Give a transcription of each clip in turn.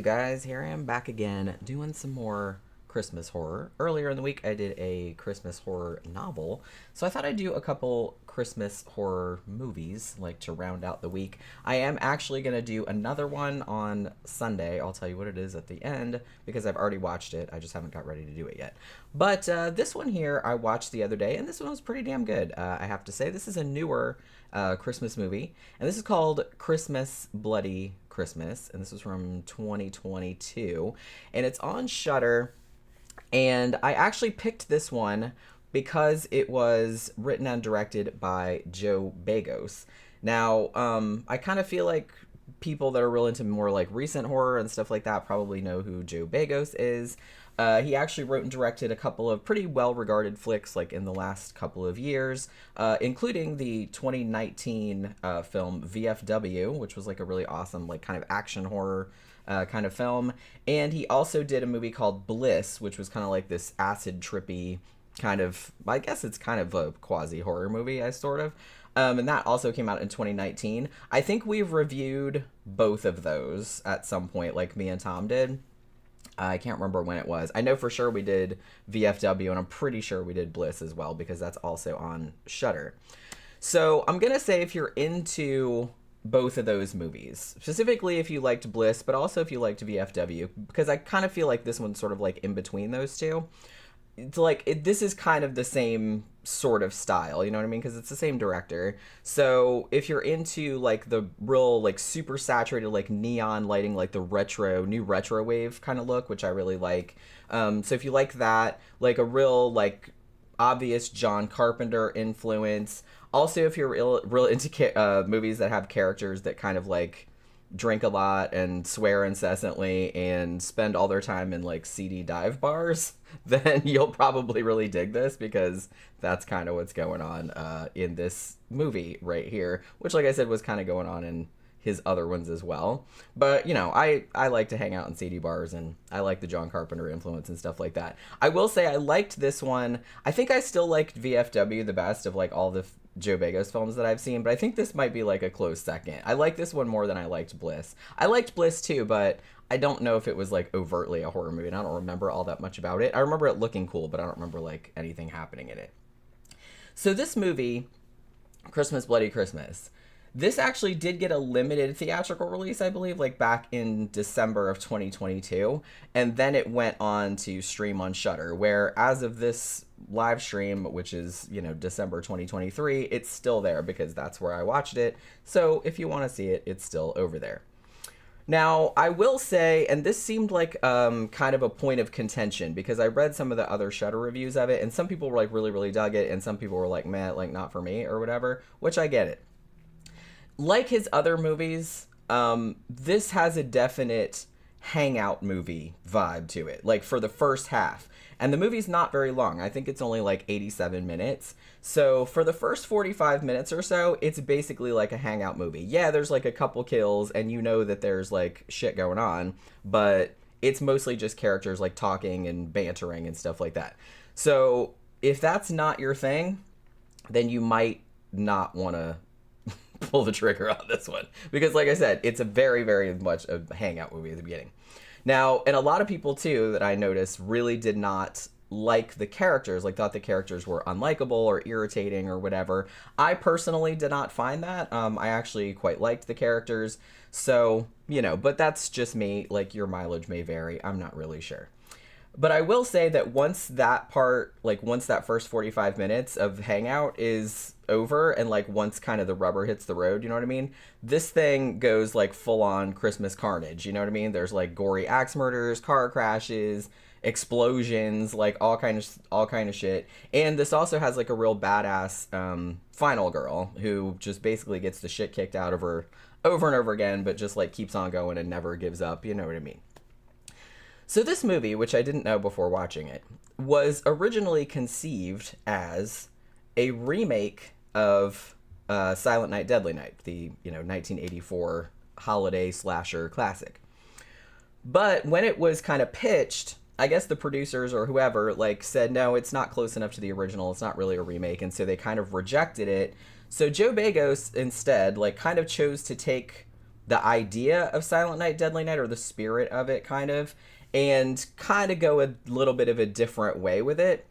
guys? Here I am back again doing some more Christmas horror. Earlier in the week I did a Christmas horror novel, so I thought I'd do a couple Christmas horror movies, like to round out the week. I am actually going to do another one on Sunday. I'll tell you what it is at the end, because I've already watched it. I just haven't got ready to do it yet. But this one here I watched the other day, and this one was pretty damn good. I have to say, this is a newer Christmas movie, and this is called Christmas Bloody Christmas, and this was from 2022, and it's on Shudder. And I actually picked this one because it was written and directed by Joe Begos. Now, I kind of feel like people that are real into more like recent horror and stuff like that probably know who Joe Begos is. He actually wrote and directed a couple of pretty well-regarded flicks like in the last couple of years, including the 2019 film VFW, which was like a really awesome like kind of action horror kind of film. And he also did a movie called Bliss, which was kind of like this acid trippy kind of, I guess it's kind of a quasi-horror movie, I sort of. And that also came out in 2019. I think we've reviewed both of those at some point, like me and Tom did. I can't remember when it was. I know for sure we did VFW, and I'm pretty sure we did Bliss as well, because that's also on Shudder. So I'm going to say if you're into both of those movies, specifically if you liked Bliss, but also if you liked VFW, because I kind of feel like this one's sort of like in between those two. It's like this is kind of the same sort of style, you know what I mean, because it's the same director. So if you're into like the real like super saturated like neon lighting, like the new retro wave kind of look, which I really like, so if you like that, like a real like obvious John Carpenter influence. Also, if you're real into movies that have characters that kind of like drink a lot and swear incessantly and spend all their time in like seedy dive bars, then you'll probably really dig this, because that's kind of what's going on in this movie right here, which, like I said, was kind of going on in his other ones as well. But, you know, I like to hang out in seedy bars, and I like the John Carpenter influence and stuff like that. I will say I liked this one. I think I still liked VFW the best of like all the Joe Begos films that I've seen, but I think this might be like a close second. I like this one more than I liked Bliss. I liked Bliss too, but I don't know if it was like overtly a horror movie, and I don't remember all that much about it. I remember it looking cool, but I don't remember like anything happening in it. So this movie, Christmas Bloody Christmas, this actually did get a limited theatrical release, I believe, like back in December of 2022, and then it went on to stream on Shudder, where as of this live stream, which is, you know, December 2023, it's still there because that's where I watched it. So if you want to see it, it's still over there. Now, I will say, and this seemed like kind of a point of contention, because I read some of the other Shudder reviews of it, and some people were like really, really dug it, and some people were like, meh, like not for me or whatever, which I get it. Like his other movies, this has a definite hangout movie vibe to it, like for the first half. And the movie's not very long. I think it's only like 87 minutes. So for the first 45 minutes or so, it's basically like a hangout movie. Yeah, there's like a couple kills, and you know that there's like shit going on, but it's mostly just characters like talking and bantering and stuff like that. So if that's not your thing, then you might not want to pull the trigger on this one, because like I said, it's a very, very much a hangout movie at the beginning. Now, and a lot of people too that I noticed really did not like the characters, like thought the characters were unlikable or irritating or whatever. I personally did not find that. I actually quite liked the characters. So, you know, but that's just me. Like, your mileage may vary. I'm not really sure. But I will say that once that part, like once that first 45 minutes of hangout is over, and like once kind of the rubber hits the road, you know what I mean? This thing goes like full on Christmas carnage, you know what I mean? There's like gory axe murders, car crashes, explosions, like all kind of shit. And this also has like a real badass final girl who just basically gets the shit kicked out of her over and over again, but just like keeps on going and never gives up, you know what I mean? So this movie, which I didn't know before watching it, was originally conceived as a remake of Silent Night, Deadly Night, the 1984 holiday slasher classic. But when it was kind of pitched, I guess the producers or whoever like said, no, it's not close enough to the original. It's not really a remake, and so they kind of rejected it. So Joe Begos instead like kind of chose to take the idea of Silent Night, Deadly Night, or the spirit of it, kind of, and kind of go a little bit of a different way with it.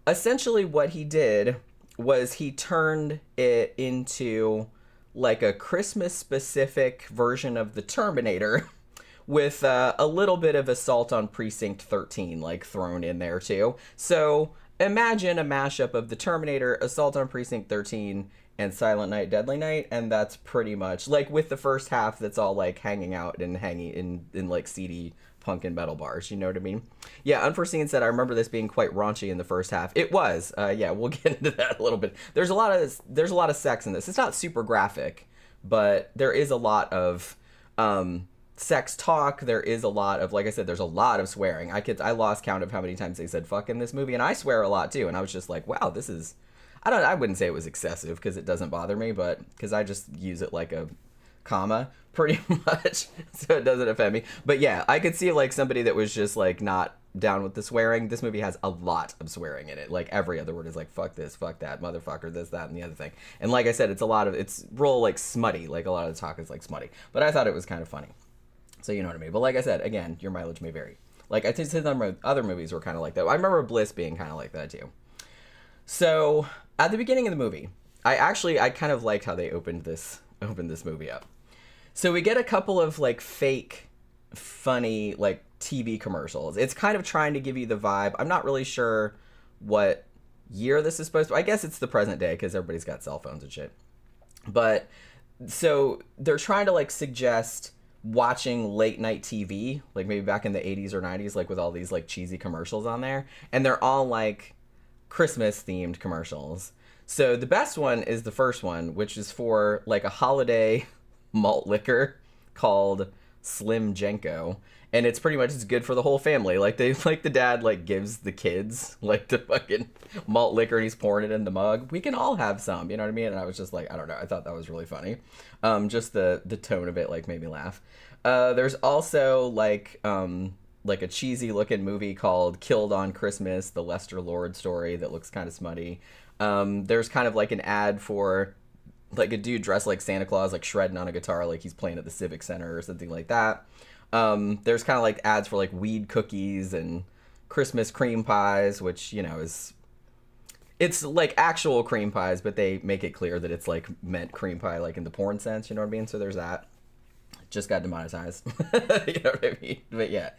Essentially, what he did was he turned it into like a Christmas-specific version of the Terminator with a little bit of Assault on Precinct 13, like, thrown in there, too. So, imagine a mashup of the Terminator, Assault on Precinct 13, and Silent Night, Deadly Night, and that's pretty much, like, with the first half that's all, like, hanging out and hanging in like, seedy punk and metal bars, you know what I mean? Yeah, Unforeseen said, I remember this being quite raunchy in the first half. It was. Yeah, we'll get into that a little bit. There's a lot of sex in this. It's not super graphic, but there is a lot of sex talk. There is a lot of, like I said, there's a lot of swearing. I lost count of how many times they said fuck in this movie, and I swear a lot too, and I was just like, wow, this is, I wouldn't say it was excessive, because it doesn't bother me, but because I just use it like a comma pretty much, so it doesn't offend me. But yeah, I could see like somebody that was just like not down with the swearing. This movie has a lot of swearing in it. Like every other word is like fuck this, fuck that, motherfucker, this, that, and the other thing. And like I said, it's real like smutty. Like a lot of the talk is like smutty. But I thought it was kind of funny. So you know what I mean. But like I said, again, your mileage may vary. Like I think some other movies were kind of like that. I remember Bliss being kind of like that too. So at the beginning of the movie, I kind of liked how they opened this movie up. So we get a couple of like fake, funny like TV commercials. It's kind of trying to give you the vibe. I'm not really sure what year this is supposed to. I guess it's the present day because everybody's got cell phones and shit. But so they're trying to like suggest watching late night TV, like maybe back in the 80s or 90s, like with all these like cheesy commercials on there, and they're all like Christmas themed commercials. So the best one is the first one, which is for like a holiday malt liquor called Slim Jenko, and it's pretty much, it's good for the whole family. Like they, like the dad like gives the kids like the fucking malt liquor and he's pouring it in the mug. We can all have some, you know what I mean? And I was just like, I don't know, I thought that was really funny. Just the tone of it like made me laugh. There's also like a cheesy looking movie called Killed on Christmas, the Lester Lord story that looks kind of smutty. There's kind of like an ad for like a dude dressed like Santa Claus, like shredding on a guitar, like he's playing at the Civic Center or something like that. There's kind of like ads for like weed cookies and Christmas cream pies, which, you know, it's like actual cream pies, but they make it clear that it's like meant cream pie, like in the porn sense, you know what I mean? So there's that. Just got demonetized. You know what I mean? But yeah.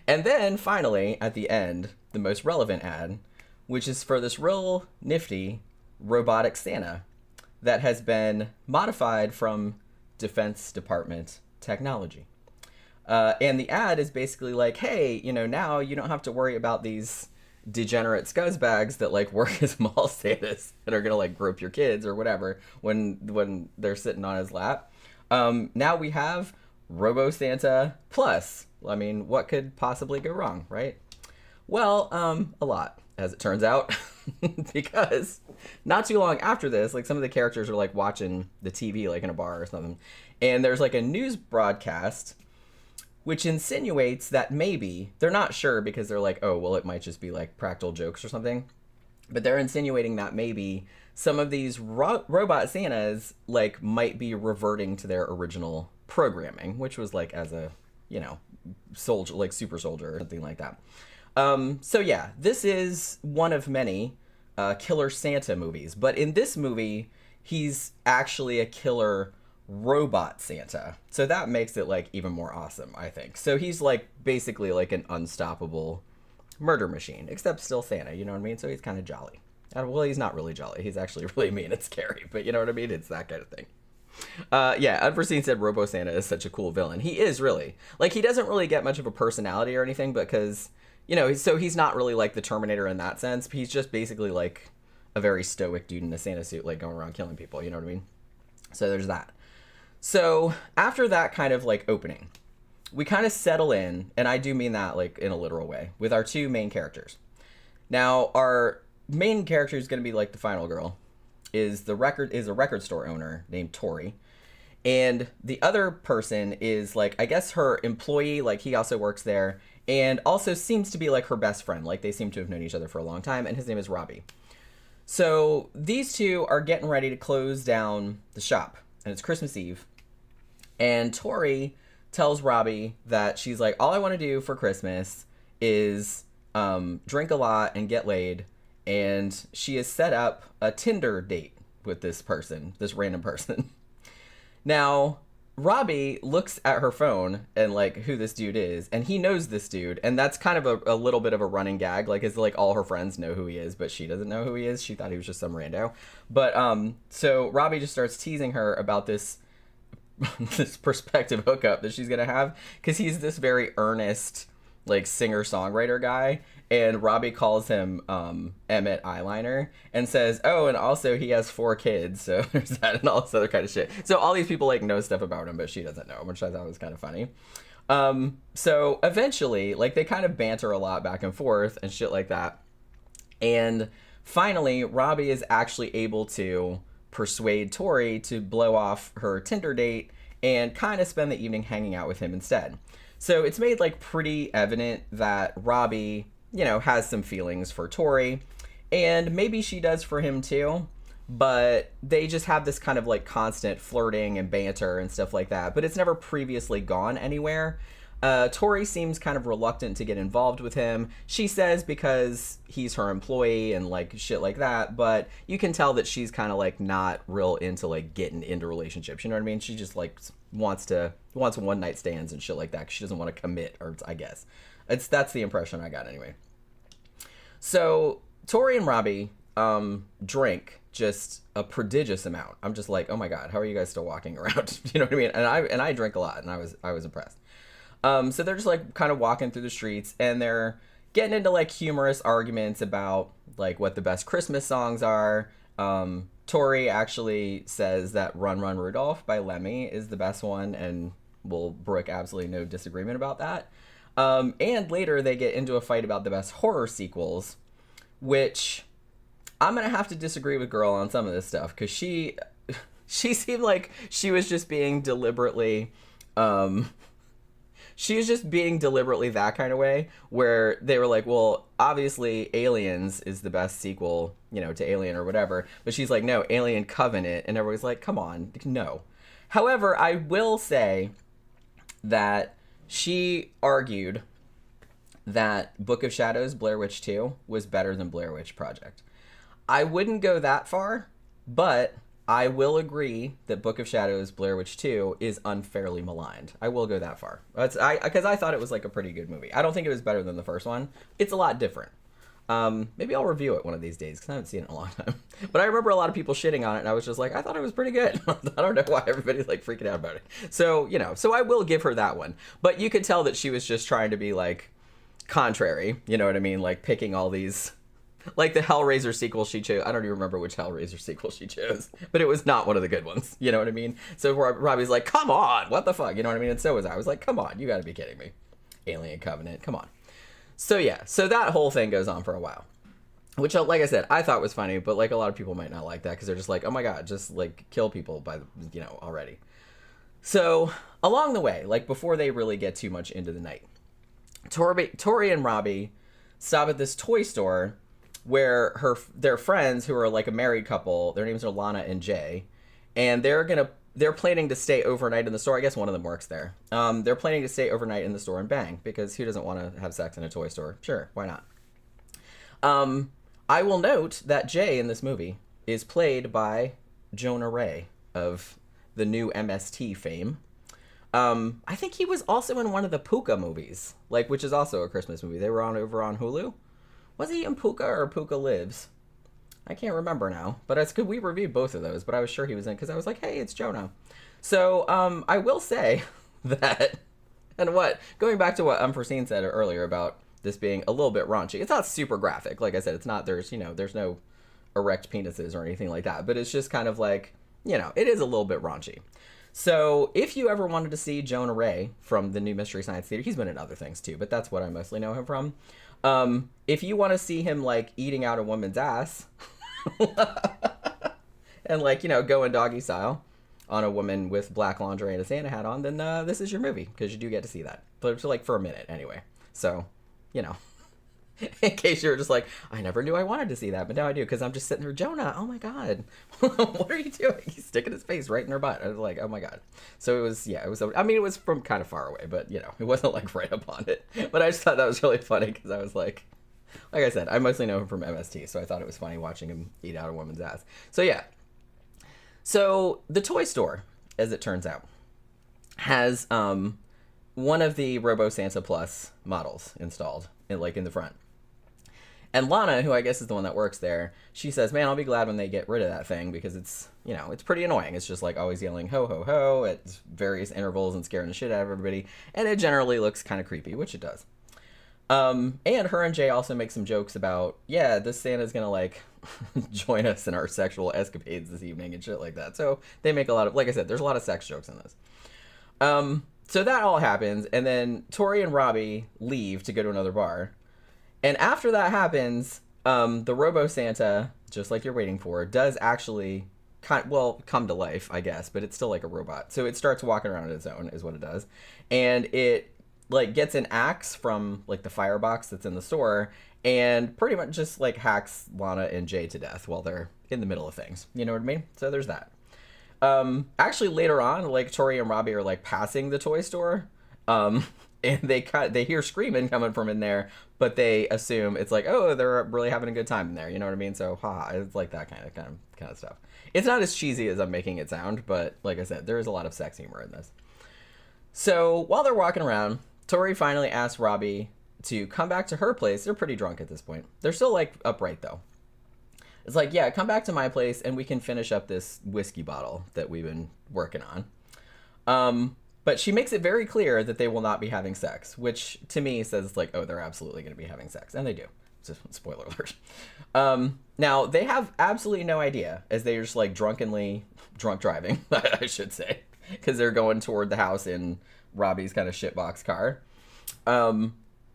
And then finally, at the end, the most relevant ad, which is for this real nifty robotic Santa that has been modified from Defense Department technology. And the ad is basically like, hey, you know, now you don't have to worry about these degenerate scuzzbags that like work as mall Santas and are gonna like grope your kids or whatever when they're sitting on his lap. Now we have Robo Santa Plus. I mean, what could possibly go wrong, right? Well, a lot, as it turns out. Because not too long after this, like some of the characters are like watching the TV like in a bar or something, and there's like a news broadcast which insinuates that maybe, they're not sure because they're like, oh well, it might just be like practical jokes or something, but they're insinuating that maybe some of these robot Santas like might be reverting to their original programming, which was like as a, you know, soldier, like super soldier or something like that. So yeah, this is one of many Killer Santa movies, but in this movie, he's actually a killer robot Santa. So that makes it like even more awesome, I think. So he's like basically like an unstoppable murder machine, except still Santa, you know what I mean? So he's kind of jolly. Well, he's not really jolly. He's actually really mean and scary, but you know what I mean? It's that kind of thing. Yeah, Unforeseen said Robo Santa is such a cool villain. He is really. Like, he doesn't really get much of a personality or anything because, you know, so he's not really like the Terminator in that sense. But he's just basically like a very stoic dude in a Santa suit, like going around killing people, you know what I mean? So there's that. So after that kind of like opening, we kind of settle in, and I do mean that like in a literal way, with our two main characters. Now, our main character is going to be like the final girl, is a record store owner named Tori, and the other person is like, I guess her employee, like he also works there, and also seems to be like her best friend. Like they seem to have known each other for a long time, and his name is Robbie. So these two are getting ready to close down the shop, and it's Christmas Eve, And Tori tells Robbie that she's like, all I want to do for Christmas is drink a lot and get laid. And she has set up a Tinder date with this person, this random person. Now, Robbie looks at her phone and like who this dude is, and he knows this dude, and that's kind of a little bit of a running gag. Like, it's like all her friends know who he is, but she doesn't know who he is. She thought he was just some rando. But so Robbie just starts teasing her about this this prospective hookup that she's gonna have, because he's this very earnest like singer-songwriter guy, and Robbie calls him Emmett Eyeliner and says, oh, and also he has 4 kids, so there's that and all this other kind of shit. So all these people like know stuff about him, but she doesn't know, which I thought was kind of funny. So eventually, like, they kind of banter a lot back and forth and shit like that, and finally Robbie is actually able to persuade Tori to blow off her Tinder date and kind of spend the evening hanging out with him instead. So it's made like pretty evident that Robbie, you know, has some feelings for Tori, and maybe she does for him too, but they just have this kind of like constant flirting and banter and stuff like that, but it's never previously gone anywhere. Tori seems kind of reluctant to get involved with him. She says because he's her employee and like shit like that, but you can tell that she's kind of like not real into like getting into relationships. You know what I mean? She just like wants one night stands and shit like that, 'cause she doesn't want to commit, or I guess that's the impression I got anyway. So Tori and Robbie drink just a prodigious amount. I'm just like, oh my god, how are you guys still walking around? You know what I mean? And I drink a lot, and I was impressed. So they're just like kind of walking through the streets, and they're getting into like humorous arguments about like what the best Christmas songs are. Tori actually says that Run Run Rudolph by Lemmy is the best one, and will brook absolutely no disagreement about that. And later they get into a fight about the best horror sequels, which I'm going to have to disagree with Girl on some of this stuff, because she seemed like she was just being deliberately... she was just being deliberately that kind of way, where they were like, well, obviously Aliens is the best sequel, you know, to Alien or whatever. But she's like, no, Alien Covenant. And everybody's like, come on, no. However, I will say that she argued that Book of Shadows, Blair Witch 2, was better than Blair Witch Project. I wouldn't go that far, but I will agree that Book of Shadows, Blair Witch 2 is unfairly maligned. I will go that far. Because I thought it was like a pretty good movie. I don't think it was better than the first one. It's a lot different. Maybe I'll review it one of these days, because I haven't seen it in a long time. But I remember a lot of people shitting on it, and I was just like, I thought it was pretty good. I don't know why everybody's like freaking out about it. So, you know, so I will give her that one. But you could tell that she was just trying to be like contrary, you know what I mean? Like picking all these... Like the Hellraiser sequel she chose. I don't even remember which Hellraiser sequel she chose, but it was not one of the good ones. You know what I mean? So Robbie's like, come on, what the fuck? You know what I mean? And so was I. I was like, come on, you gotta be kidding me. Alien Covenant, come on. So yeah, so that whole thing goes on for a while. Which, like I said, I thought was funny, but like a lot of people might not like that, because they're just like, oh my god, just like kill people by, you know, already. So along the way, like before they really get too much into the night, Tori and Robbie stop at this toy store where their friends, who are like a married couple, their names are Lana and Jay, and they're planning to stay overnight in the store. I guess one of them works there. They're planning to stay overnight in the store and bang, because who doesn't want to have sex in a toy store? Sure, why not? I will note that Jay in this movie is played by Jonah Ray of the new MST fame. I think he was also in one of the Puka movies, like, which is also a Christmas movie. They were over on Hulu. Was he in Puka or Puka Lives? I can't remember now, but it's good. We reviewed both of those, but I was sure he was in, because I was like, hey, it's Jonah. So I will say that, and going back to what Unforeseen said earlier about this being a little bit raunchy, it's not super graphic. Like I said, it's not, there's no erect penises or anything like that, but it's just kind of like, you know, it is a little bit raunchy. So if you ever wanted to see Jonah Ray from the new Mystery Science Theater, he's been in other things too, but that's what I mostly know him from. If you want to see him like eating out a woman's ass and like, you know, going doggy style on a woman with black lingerie and a Santa hat on, then this is your movie, because you do get to see that, but it's like for a minute anyway. So, you know, In case you were just like, I never knew I wanted to see that, but now I do because I'm just sitting there, Jonah, oh my God, what are you doing? He's sticking his face right in her butt. I was like, oh my God. So it was, I mean, it was from kind of far away, but it wasn't like right up on it. But I just thought that was really funny because I was like I said, I mostly know him from MST, so I thought it was funny watching him eat out a woman's ass. So yeah. So the toy store, as it turns out, has one of the Robo Santa Plus models installed in the front. And Lana, who I guess is the one that works there, she says, man, I'll be glad when they get rid of that thing because it's, it's pretty annoying. It's just like always yelling ho, ho, ho at various intervals and scaring the shit out of everybody. And it generally looks kind of creepy, which it does. And her and Jay also make some jokes about, this Santa's going to like join us in our sexual escapades this evening and shit like that. So they make a lot of, like I said, there's a lot of sex jokes in this. So that all happens. And then Tori and Robbie leave to go to another bar. And after that happens, the Robo Santa, just like you're waiting for, does actually come to life, I guess, but it's still like a robot. So it starts walking around on its own, is what it does. And it gets an axe from the firebox that's in the store and pretty much just hacks Lana and Jay to death while they're in the middle of things. You know what I mean? So there's that. Actually later on, Tori and Robbie are passing the toy store. And they hear screaming coming from in there, but they assume it's oh, they're really having a good time in there. You know what I mean? So, haha, it's like that kind of stuff. It's not as cheesy as I'm making it sound, but like I said, there is a lot of sex humor in this. So while they're walking around, Tori finally asks Robbie to come back to her place. They're pretty drunk at this point. They're still upright though. It's come back to my place and we can finish up this whiskey bottle that we've been working on. But she makes it very clear that they will not be having sex, which to me says oh, they're absolutely going to be having sex. And they do. Just spoiler alert. Now, they have absolutely no idea as they're just drunk driving, I should say, because they're going toward the house in Robbie's kind of shitbox car.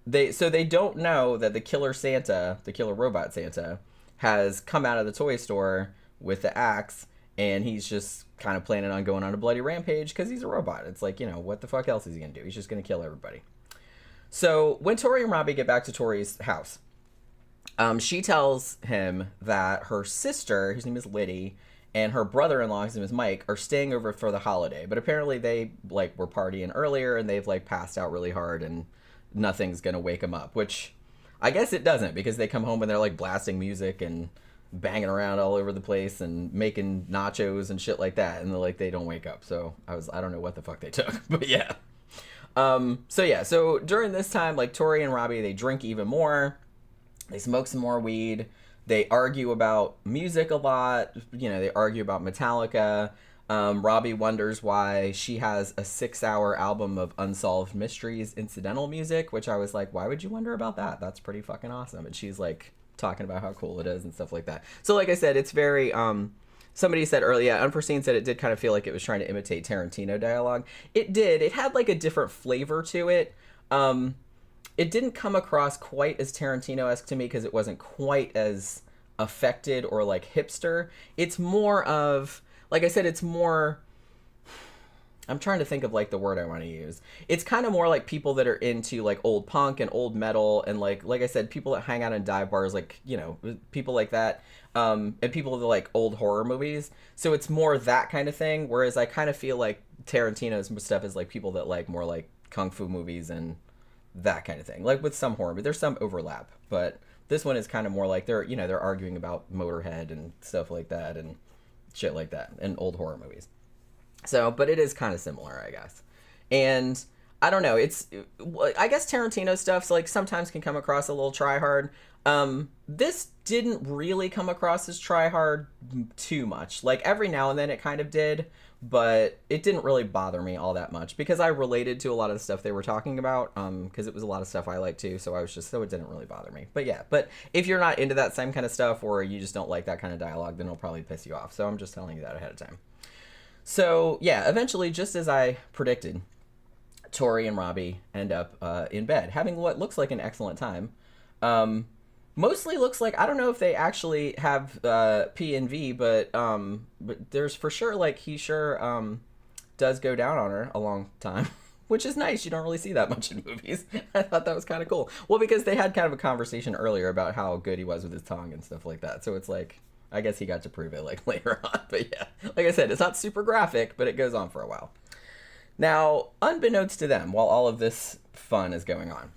They don't know that the killer robot Santa, has come out of the toy store with the axe. And he's just kind of planning on going on a bloody rampage because he's a robot. It's what the fuck else is he going to do? He's just going to kill everybody. So when Tori and Robbie get back to Tori's house, she tells him that her sister, whose name is Liddy, and her brother-in-law, whose name is Mike, are staying over for the holiday. But apparently they were partying earlier and they've passed out really hard and nothing's going to wake them up, which I guess it doesn't because they come home and they're blasting music and banging around all over the place and making nachos and shit like that, and they don't wake up. So I don't know what the fuck they took, but yeah. So during this time, Tori and Robbie, they drink even more, they smoke some more weed, they argue about music a lot, they argue about Metallica. Robbie wonders why she has a 6-hour album of Unsolved Mysteries incidental music, which I was why would you wonder about that? That's pretty fucking awesome. And she's talking about how cool it is and stuff like that. So like I said, it's very somebody said earlier, Unforeseen said it did kind of feel like it was trying to imitate Tarantino dialogue. It did. It had a different flavor to it. It didn't come across quite as Tarantino-esque to me because it wasn't quite as affected or hipster. It's more of, like I said, it's more, I'm trying to think of the word I want to use. It's kind of more people that are into old punk and old metal and like I said, people that hang out in dive bars, people like that, and people that old horror movies. So it's more that kind of thing. Whereas I kind of feel Tarantino's stuff is people that more kung fu movies and that kind of thing. With some horror, but there's some overlap. But this one is kind of more they're arguing about Motorhead and stuff like that and shit like that and old horror movies. So, but it is kind of similar, I guess. And I don't know, I guess Tarantino stuff sometimes can come across a little try-hard. This didn't really come across as try-hard too much. Every now and then it kind of did, but it didn't really bother me all that much because I related to a lot of the stuff they were talking about, because it was a lot of stuff I like too, so it didn't really bother me. But yeah, but if you're not into that same kind of stuff or you just don't like that kind of dialogue, then it'll probably piss you off. So I'm just telling you that ahead of time. So, yeah, eventually, just as I predicted, Tori and Robbie end up in bed, having what looks like an excellent time. Mostly looks like, I don't know if they actually have P and V, but there's for sure, he sure does go down on her a long time. which is nice. You don't really see that much in movies. I thought that was kind of cool. Well, because they had kind of a conversation earlier about how good he was with his tongue and stuff like that. So it's like, I guess he got to prove it like later on. But yeah, like I said, it's not super graphic, but it goes on for a while. Now, unbeknownst to them, while all of this fun is going on,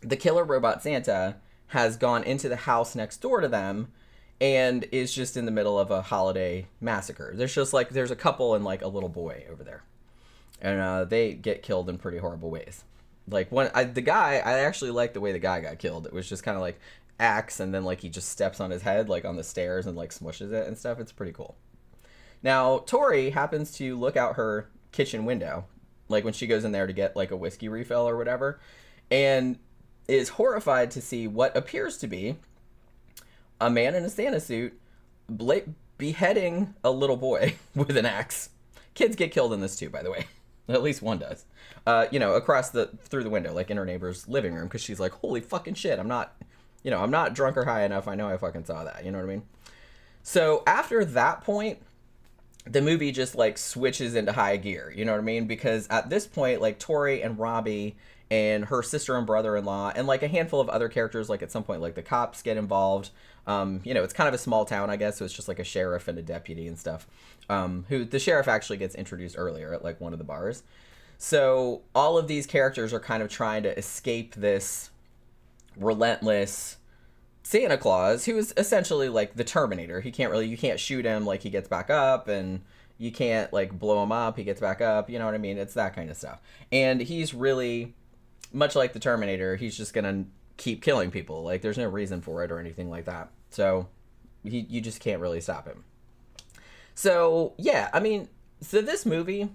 the killer robot Santa has gone into the house next door to them and is just in the middle of a holiday massacre. There's just like, there's a couple and like a little boy over there. And they get killed in pretty horrible ways. Like the guy, I actually like the way the guy got killed. It was just kind of like axe, and then like he just steps on his head like on the stairs and like smushes it and stuff. It's pretty cool. Now, Tori happens to look out her kitchen window, like when she goes in there to get like a whiskey refill or whatever, and is horrified to see what appears to be a man in a Santa suit beheading a little boy with an axe. Kids get killed in this too, by the way. At least one does. Across through the window, like in her neighbor's living room, because she's like, holy fucking shit, I'm not drunk or high enough. I know I fucking saw that. You know what I mean? So after that point, the movie just like switches into high gear. You know what I mean? Because at this point, like Tori and Robbie and her sister and brother-in-law and like a handful of other characters, like at some point, like the cops get involved. It's kind of a small town, I guess. So it's just like a sheriff and a deputy and stuff. Who the sheriff actually gets introduced earlier at like one of the bars. So all of these characters are kind of trying to escape this relentless Santa Claus, who is essentially like the Terminator. You can't shoot him, like he gets back up, and you can't like blow him up, he gets back up, you know what I mean? It's that kind of stuff. And he's really much like the Terminator. He's just gonna keep killing people. Like there's no reason for it or anything like that. So you just can't really stop him. So yeah, I mean, so this movie,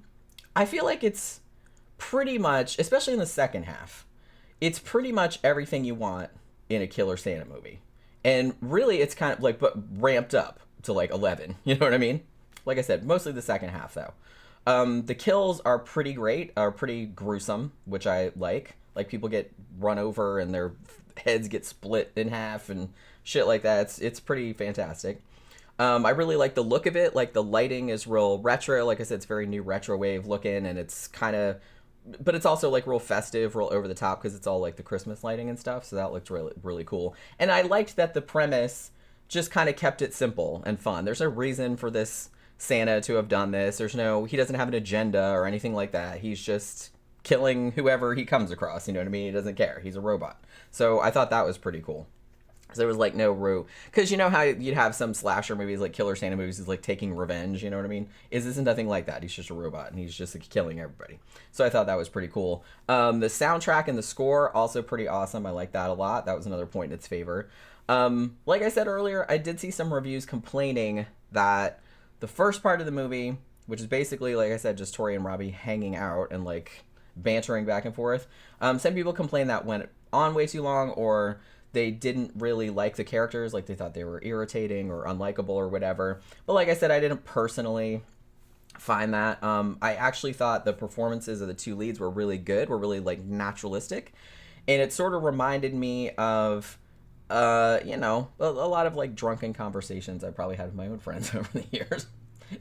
I feel like it's pretty much, especially in the second half, it's pretty much everything you want in a killer Santa movie. And really it's kind of like, but ramped up to like 11, you know what I mean? Like I said, mostly the second half though. The kills are pretty great, are pretty gruesome, which I like. Like people get run over and their heads get split in half and shit like that. It's pretty fantastic. I really like the look of it. Like the lighting is real retro. Like I said, it's very new retro wave looking, and it's kind of, but it's also like real festive, real over the top, because it's all like the Christmas lighting and stuff. So that looks really, really cool. And I liked that the premise just kind of kept it simple and fun. There's no reason for this Santa to have done this. He doesn't have an agenda or anything like that. He's just killing whoever he comes across. You know what I mean? He doesn't care. He's a robot. So I thought that was pretty cool. So there was like no because you know how you'd have some slasher movies, like killer Santa movies, is like taking revenge, you know what I mean? This is nothing like that. He's just a robot and he's just like, killing everybody. So I thought that was pretty cool. The soundtrack and the score also pretty awesome. I like that a lot. That was another point in its favor. Like I said earlier, I did see some reviews complaining that the first part of the movie, which is basically, like I said, just Tori and Robbie hanging out and like bantering back and forth. Some people complain that went on way too long, or they didn't really like the characters, like they thought they were irritating or unlikable or whatever. But like I said, I didn't personally find that. I actually thought the performances of the two leads were really good, were really like naturalistic. And it sort of reminded me of, a lot of like drunken conversations I probably had with my own friends over the years.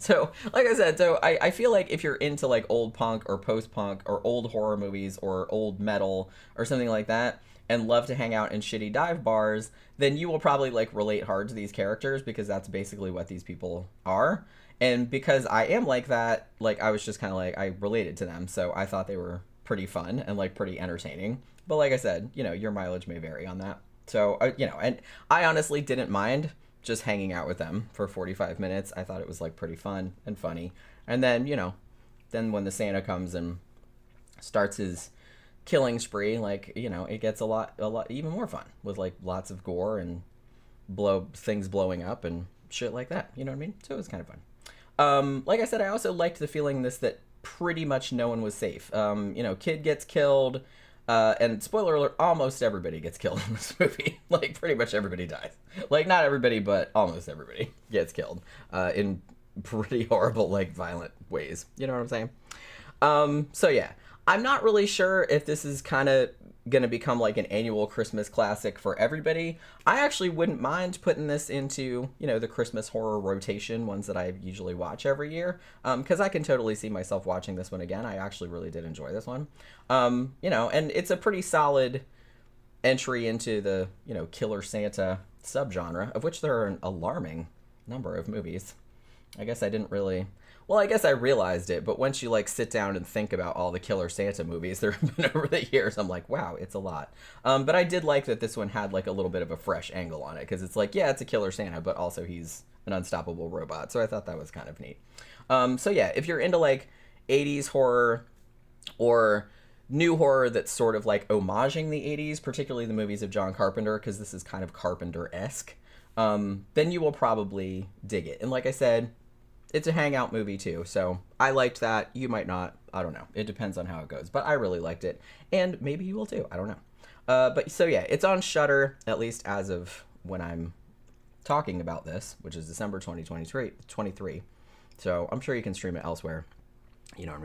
So, like I said, I feel like if you're into like old punk or post-punk or old horror movies or old metal or something like that, and love to hang out in shitty dive bars, then you will probably like relate hard to these characters, because that's basically what these people are. And because I am like that, like I was just kind of like, I related to them, so I thought they were pretty fun and like pretty entertaining. But like I said, your mileage may vary on that. So, and I honestly didn't mind just hanging out with them for 45 minutes. I thought it was like pretty fun and funny. And then, then when the Santa comes and starts his killing spree, like, it gets a lot even more fun, with like lots of gore and things blowing up and shit like that. You know what I mean? So it was kind of fun. Like I said, I also liked the feeling that pretty much no one was safe. Kid gets killed, and spoiler alert, almost everybody gets killed in this movie. Like pretty much everybody dies. Like not everybody, but almost everybody gets killed in pretty horrible, like violent ways. You know what I'm saying? So yeah. I'm not really sure if this is kind of going to become like an annual Christmas classic for everybody, I actually wouldn't mind putting this into, the Christmas horror rotation, ones that I usually watch every year, because I can totally see myself watching this one again. I actually really did enjoy this one. And it's a pretty solid entry into the, Killer Santa subgenre, of which there are an alarming number of movies. I guess I didn't really... Well, I guess I realized it, but once you, sit down and think about all the Killer Santa movies there have been over the years, I'm like, wow, it's a lot. But I did like that this one had, a little bit of a fresh angle on it, because it's it's a Killer Santa, but also he's an unstoppable robot, so I thought that was kind of neat. So yeah, if you're into, 80s horror, or new horror that's sort of, homaging the 80s, particularly the movies of John Carpenter, because this is kind of Carpenter-esque, then you will probably dig it. And like I said, it's a hangout movie too, so I liked that. You might not. I don't know. It depends on how it goes, but I really liked it, and maybe you will too. I don't know. But so yeah, it's on Shudder, at least as of when I'm talking about this, which is December 2023. So I'm sure you can stream it elsewhere. You know what I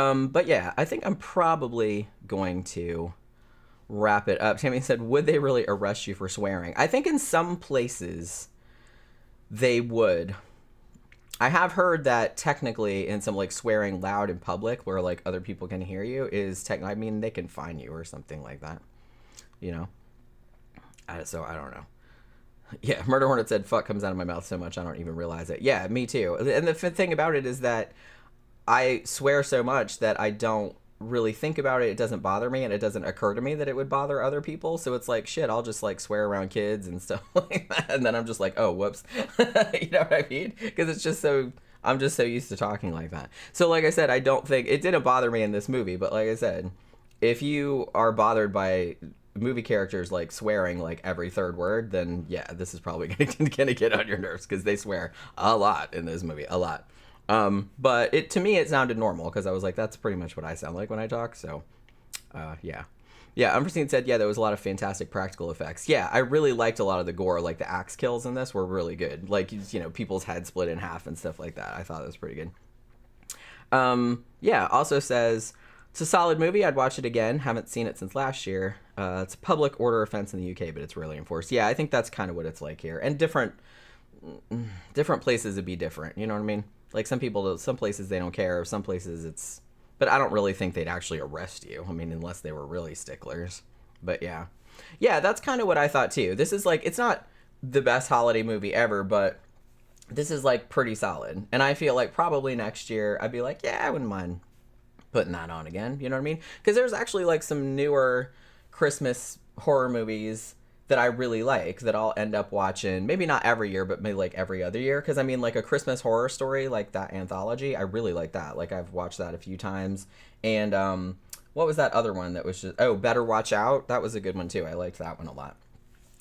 mean? But yeah, I think I'm probably going to wrap it up. Tammy said, would they really arrest you for swearing? I think in some places they would. I have heard that technically in some swearing loud in public where other people can hear you is they can fine you or something like that, so I don't know. Yeah, Murder Hornet said fuck comes out of my mouth so much I don't even realize it. Yeah, me too. And the thing about it is that I swear so much that I don't really think about it. It doesn't bother me, and it doesn't occur to me that it would bother other people. So it's shit, I'll just swear around kids and stuff like that, and then I'm just oh whoops. You know what I mean? Because it's just I'm just so used to talking like that. So like I said, I don't think it didn't bother me in this movie, but like I said, if you are bothered by movie characters swearing every third word, then yeah, this is probably gonna get on your nerves, because they swear a lot in this movie, a lot. But to me it sounded normal, because I was that's pretty much what I sound like when I talk. So yeah. Unforeseen said, yeah, there was a lot of fantastic practical effects. Yeah, I really liked a lot of the gore, the axe kills in this were really good, people's heads split in half and stuff like that. I thought it was pretty good. Yeah, also says it's a solid movie. I'd watch it again. Haven't seen it since last year. It's a public order offense in the UK, but it's rarely enforced. Yeah, I think that's kind of what it's like here, and different places would be different, you know what I mean? Some places they don't care, some places but I don't really think they'd actually arrest you. I mean, unless they were really sticklers. But yeah. Yeah, that's kind of what I thought too. This is it's not the best holiday movie ever, but this is pretty solid. And I feel probably next year I'd be yeah, I wouldn't mind putting that on again. You know what I mean? Because there's actually some newer Christmas horror movies that I really like, that I'll end up watching, maybe not every year, but maybe every other year. Because I mean, a Christmas Horror Story, that anthology, I really like that. I've watched that a few times. And what was that other one that was just, Better Watch Out? That was a good one too. I liked that one a lot.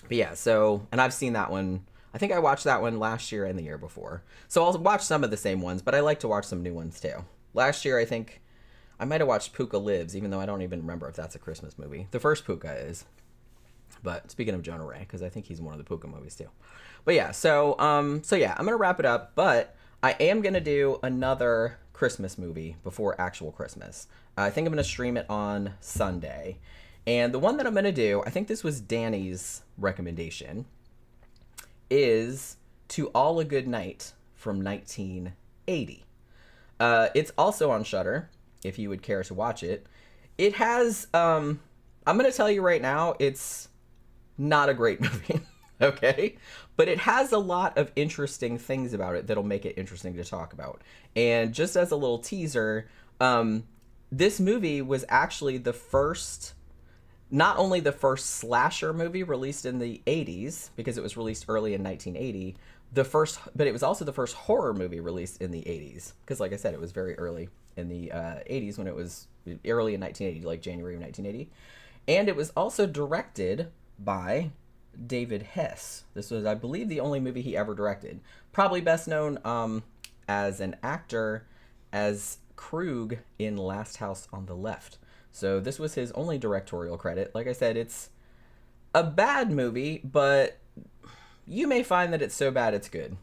But yeah, so, and I've seen that one. I think I watched that one last year and the year before. So I'll watch some of the same ones, but I like to watch some new ones too. Last year, I think I might have watched Puka Lives, even though I don't even remember if that's a Christmas movie. The first Puka is. But speaking of Jonah Ray, because I think he's in one of the Puka movies too. But yeah, so yeah, I'm gonna wrap it up. But I am gonna do another Christmas movie before actual Christmas. I think I'm gonna stream it on Sunday, and the one that I'm gonna do, I think this was Danny's recommendation, is To All a Good Night from 1980. It's also on Shudder, if you would care to watch it. It has, I'm gonna tell you right now, it's not a great movie, okay? But it has a lot of interesting things about it that'll make it interesting to talk about. And just as a little teaser, this movie was actually not only the first slasher movie released in the 80s, because it was released early in 1980, but it was also the first horror movie released in the 80s. Because like I said, it was very early in the 80s when it was early in 1980, January of 1980. And it was also directed by David Hess. This was, I believe, the only movie he ever directed. Probably best known as an actor as Krug in Last House on the Left. So this was his only directorial credit. Like I said, it's a bad movie, but you may find that it's so bad it's good.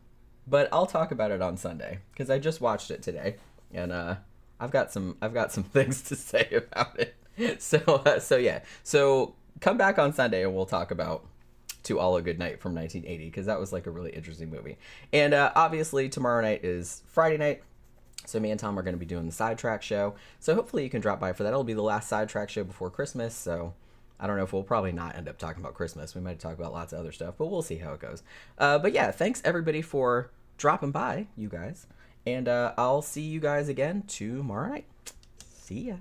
But I'll talk about it on Sunday, because I just watched it today, and I've got some things to say about it. So yeah. So come back on Sunday and we'll talk about To All a Good Night from 1980 because that was like a really interesting movie. And obviously tomorrow night is Friday night. So me and Tom are going to be doing the sidetrack show. So hopefully you can drop by for that. It'll be the last sidetrack show before Christmas. So I don't know if we'll probably not end up talking about Christmas. We might talk about lots of other stuff, but we'll see how it goes. But yeah, thanks everybody for dropping by, you guys. And I'll see you guys again tomorrow night. See ya.